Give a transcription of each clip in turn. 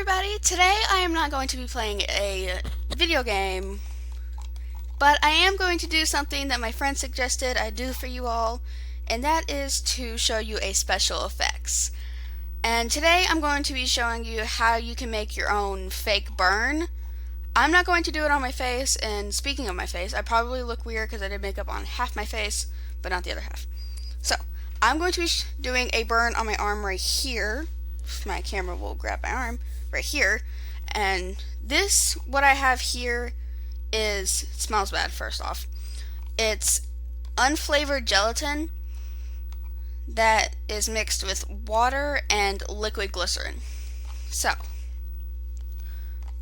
everybody! Today I am not going to be playing a video game, but I am going to do something that my friend suggested I do for you all, and that is to show you a special effects. And today I'm going to be showing you how you can make your own fake burn. I'm not going to do it on my face, and speaking of my face, I probably look weird because I did makeup on half my face, but not the other half. So, I'm going to be doing a burn on my arm right here. My camera will grab my arm right here, and this, what I have here, it smells bad. First off, it's unflavored gelatin that is mixed with water and liquid glycerin. So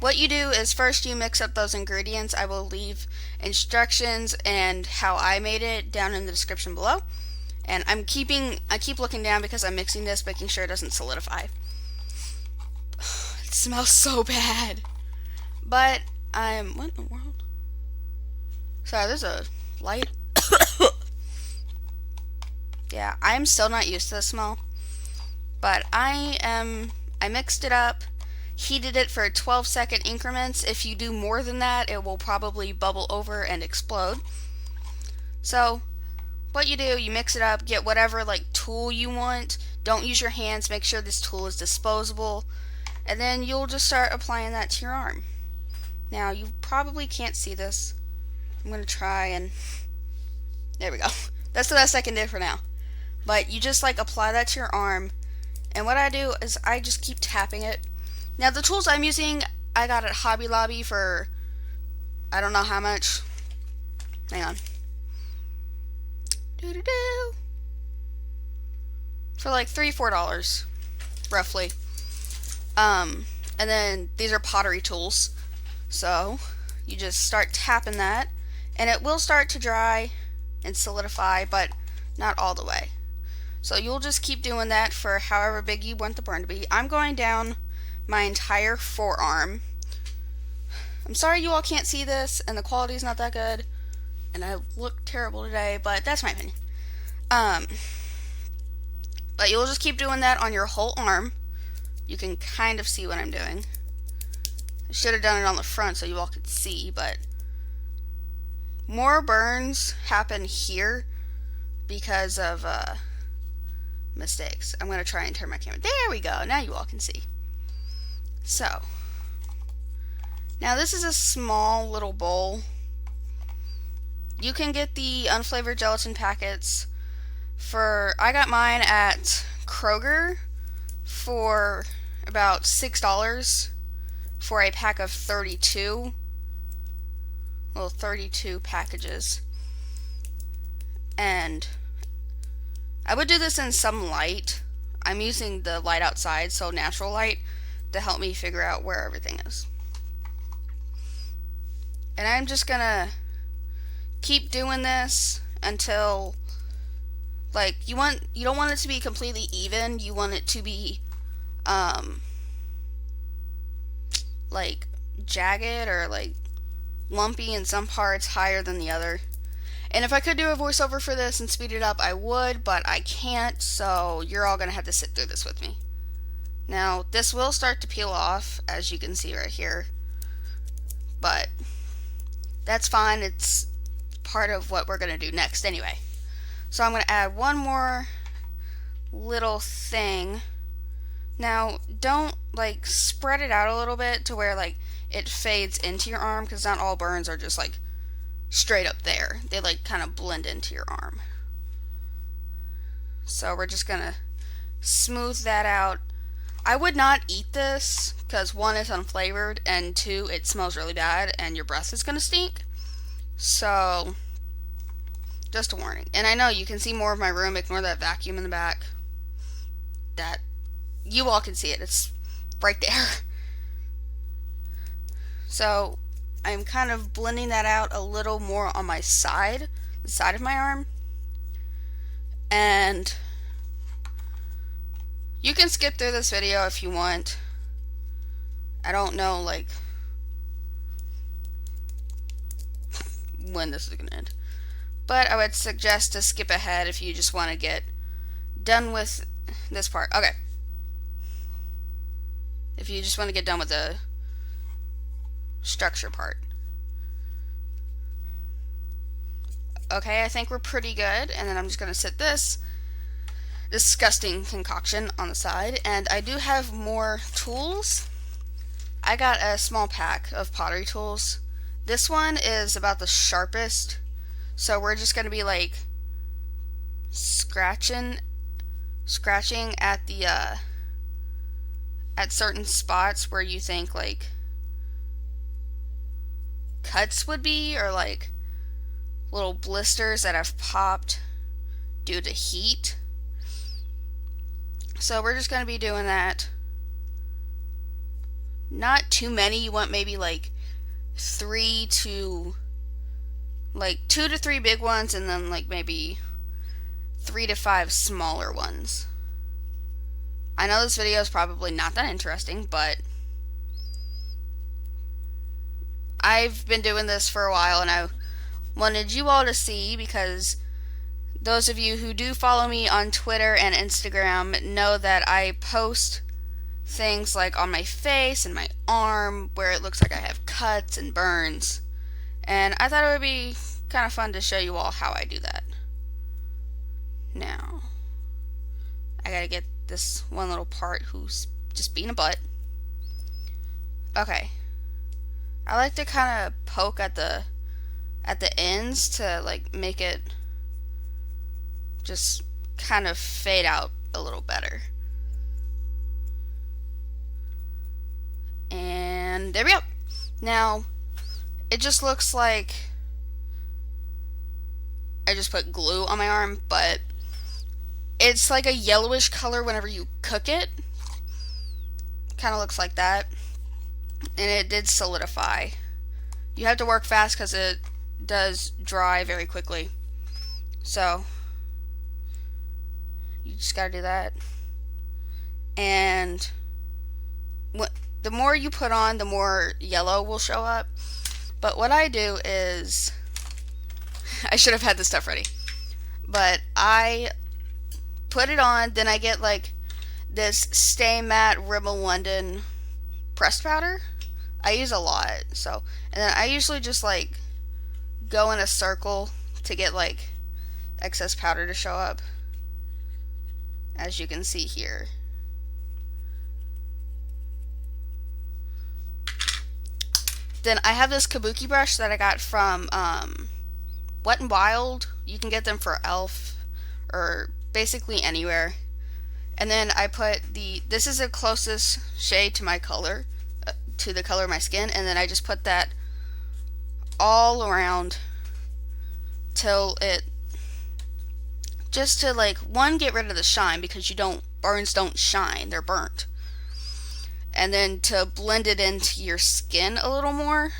what you do is first you mix up those ingredients. I will leave instructions and how I made it down in the description below. And I keep looking down because I'm mixing this, making sure it doesn't solidify. It smells so bad. But what in the world? Sorry, there's a light. Yeah, I'm still not used to the smell. But I mixed it up, heated it for 12-second increments. If you do more than that, it will probably bubble over and explode. So what you do, you mix it up, get whatever tool you want. Don't use your hands, make sure this tool is disposable, and then you'll just start applying that to your arm. Now you probably can't see this. I'm gonna try, and there we go. That's the best I can do for now. But you just apply that to your arm, and what I do is I just keep tapping it. Now the tools I'm using, I got at Hobby Lobby for I don't know how much. Hang on. For $3-4 roughly. And then these are pottery tools, so you just start tapping that, and it will start to dry and solidify, but not all the way. So you'll just keep doing that for however big you want the burn to be. I'm going down my entire forearm. I'm sorry you all can't see this, and the quality's not that good, and I look terrible today, but that's my opinion. But you'll just keep doing that on your whole arm. You can kind of see what I'm doing. I should have done it on the front so you all could see, but more burns happen here because of mistakes. I'm going to try and turn my camera. There we go. Now you all can see. So, now this is a small little bowl. You can get the unflavored gelatin packets I got mine at Kroger for about $6 for a pack of 32. Well, 32 packages. And I would do this in some light. I'm using the light outside, so natural light, to help me figure out where everything is. And I'm just gonna keep doing this until you don't want it to be completely even. You want it to be jagged or lumpy in some parts, higher than the other. And if I could do a voiceover for this and speed it up, I would, but I can't, so you're all gonna have to sit through this with me. Now this will start to peel off, as you can see right here, but that's fine. It's part of what we're gonna do next anyway. So I'm going to add one more little thing. Now, don't spread it out a little bit to where it fades into your arm, because not all burns are just straight up there. They kind of blend into your arm. So we're just going to smooth that out. I would not eat this because one, it's unflavored, and two, it smells really bad and your breath is going to stink. So just a warning. And I know you can see more of my room. Ignore that vacuum in the back. That you all can see it. It's right there. So I'm kind of blending that out a little more on my side, the side of my arm. And you can skip through this video if you want. I don't know when this is going to end. But I would suggest to skip ahead if you just want to get done with this part. Okay. if you just want to get done with the structure part. Okay, I think we're pretty good, and then I'm just going to sit this disgusting concoction on the side, and I do have more tools. I got a small pack of pottery tools. This one is about the sharpest, so we're just going to be like scratching at the at certain spots where you think like cuts would be, or like little blisters that have popped due to heat. So we're just going to be doing that. Not too many. You want maybe like 2 to 3 big ones, and then like maybe 3 to 5 smaller ones. I know this video is probably not that interesting, but I've been doing this for a while, and I wanted you all to see, because those of you who do follow me on Twitter and Instagram know that I post things like on my face and my arm where it looks like I have cuts and burns, and I thought it would be kind of fun to show you all how I do that. Now, I gotta get this one little part who's just being a butt. Okay. I like to kind of poke at the ends to like make it just kind of fade out a little better. And there we go. Now, it just looks like I just put glue on my arm, but it's like a yellowish color whenever you cook it. Kind of looks like that. And it did solidify. You have to work fast because it does dry very quickly. So, you just gotta do that. And the more you put on, the more yellow will show up. But what I do is, I should have had this stuff ready, but I put it on, then I get like this Stay Matte Rimmel London pressed powder. I use a lot, so, and then I usually just like go in a circle to get like excess powder to show up, as you can see here. Then I have this kabuki brush that I got from Wet n Wild. You can get them for Elf or basically anywhere. And then I put this is the closest shade to my color, to the color of my skin, and then I just put that all around till it, just to like, one, get rid of the shine, because burns don't shine, they're burnt. And then to blend it into your skin a little more.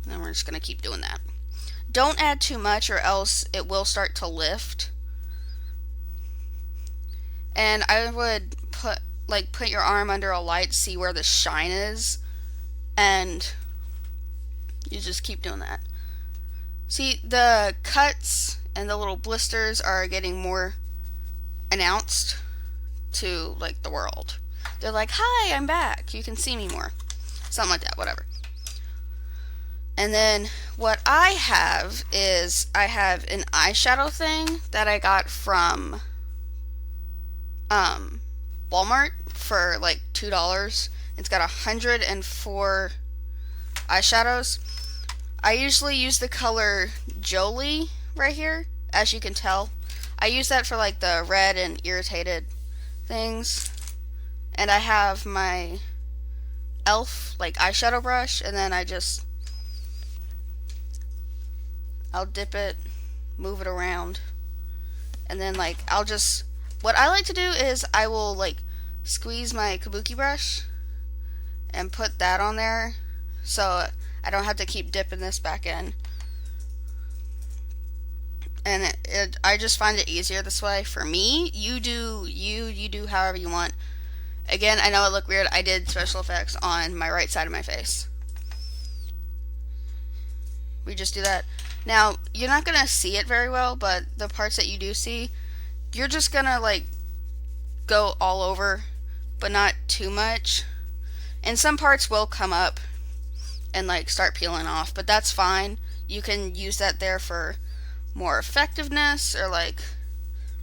And we're just going to keep doing that. Don't add too much or else it will start to lift. And I would put your arm under a light, see where the shine is, and you just keep doing that. See, the cuts and the little blisters are getting more announced to like the world. They're like, hi, I'm back, you can see me more, something like that, whatever. And then what I have is I have an eyeshadow thing that I got from Walmart for like $2. It's got 104 eyeshadows. I usually use the color Jolie right here, as you can tell. I use that for like the red and irritated things. And I have my Elf like eyeshadow brush, and then I'll dip it, move it around, and then like what I like to do is I will like squeeze my kabuki brush and put that on there, so I don't have to keep dipping this back in. And I just find it easier this way. For me, you do however you want. Again, I know it looked weird. I did special effects on my right side of my face. We just do that. Now, you're not going to see it very well, but the parts that you do see, you're just going to like go all over, but not too much. And some parts will come up and like start peeling off, but that's fine. You can use that there for more effectiveness or like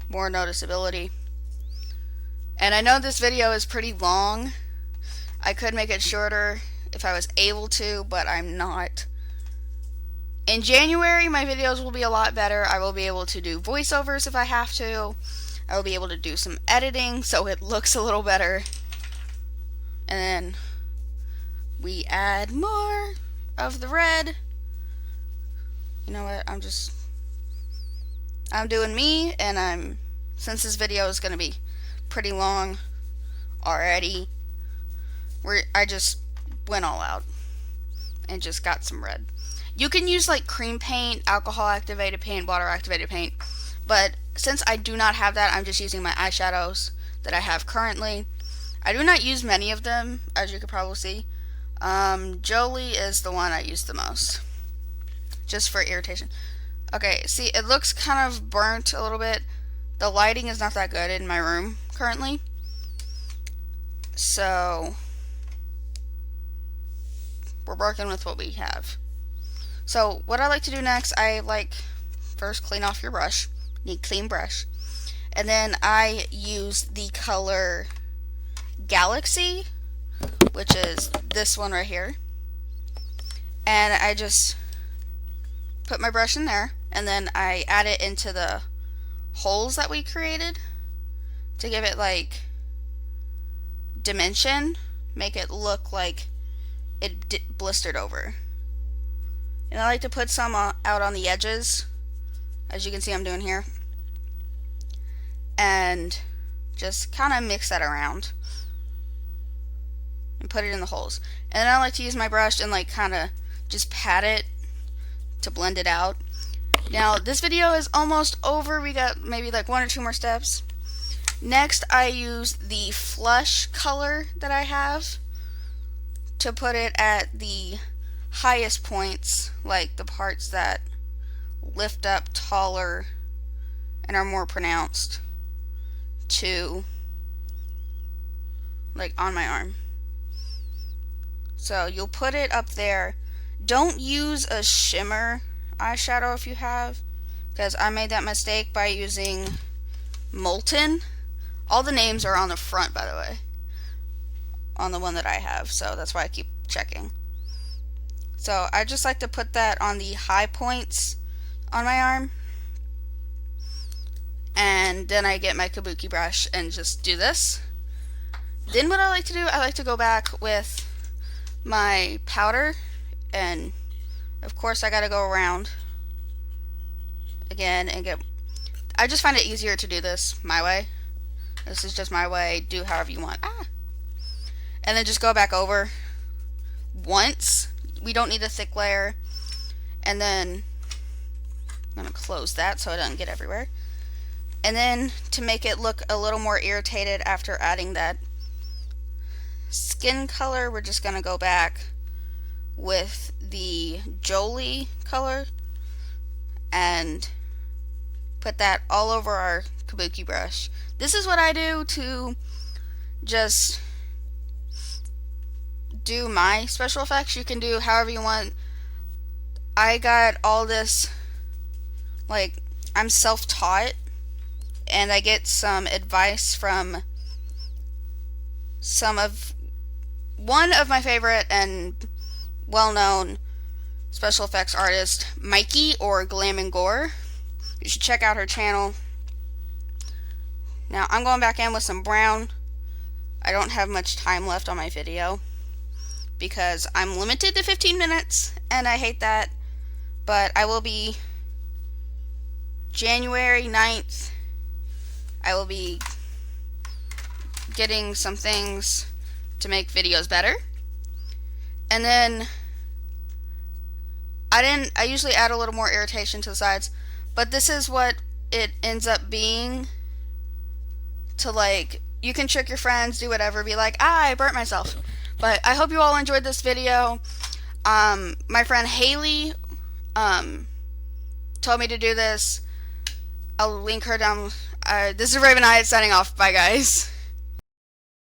more noticeability. And I know this video is pretty long. I could make it shorter if I was able to, but I'm not. In January, my videos will be a lot better. I will be able to do voiceovers if I have to. I will be able to do some editing so it looks a little better. And then we add more of the red. You know what? I'm doing me, and since this video is going to be pretty long already, I just went all out and just got some red. You can use like cream paint, alcohol activated paint, water activated paint, but since I do not have that, I'm just using my eyeshadows that I have currently. I do not use many of them, as you could probably see. Jolie is the one I use the most, just for irritation. Okay, see, it looks kind of burnt a little bit. The lighting is not that good in my room currently, so we're working with what we have. So what I like to do next, I like first clean off your brush. Need a clean brush. And then I use the color Galaxy, which is this one right here. And I just put my brush in there, and then I add it into the holes that we created to give it like dimension, make it look like it blistered over. And I like to put some out on the edges, as you can see I'm doing here, and just kind of mix that around and put it in the holes. And then I like to use my brush and like kind of just pat it to blend it out. Now this video is almost over. We got maybe like 1 or 2 more steps. Next, I use the flush color that I have to put it at the highest points, like the parts that lift up taller and are more pronounced, to like on my arm. So you'll put it up there. Don't use a shimmer eyeshadow if you have, because I made that mistake by using Molten. All the names are on the front, by the way, on the one that I have, so that's why I keep checking. So I just like to put that on the high points on my arm, and then I get my kabuki brush and just do this. Then what I like to do, I like to go back with my powder, and of course I gotta go around again and get, I just find it easier to do this my way. This is just my way. Do however you want. And then just go back over once. We don't need a thick layer. And then I'm going to close that so it doesn't get everywhere. And then to make it look a little more irritated after adding that skin color, we're just going to go back with the Jolie color and put that all over our kabuki brush. This is what I do to just do my special effects. You can do however you want. I got all this, like, I'm self-taught, and I get some advice from one of my favorite and well-known special effects artist, Mikey, or Glam and Gore. You should check out her channel. Now I'm going back in with some brown. I don't have much time left on my video because I'm limited to 15 minutes, and I hate that. But I will be January 9th. I will be getting some things to make videos better. And then I usually add a little more irritation to the sides, but this is what it ends up being. To, like, you can trick your friends, do whatever, be like, I burnt myself. But I hope you all enjoyed this video. My friend Haley told me to do this. I'll link her down. This is Raven Eye signing off. Bye, guys.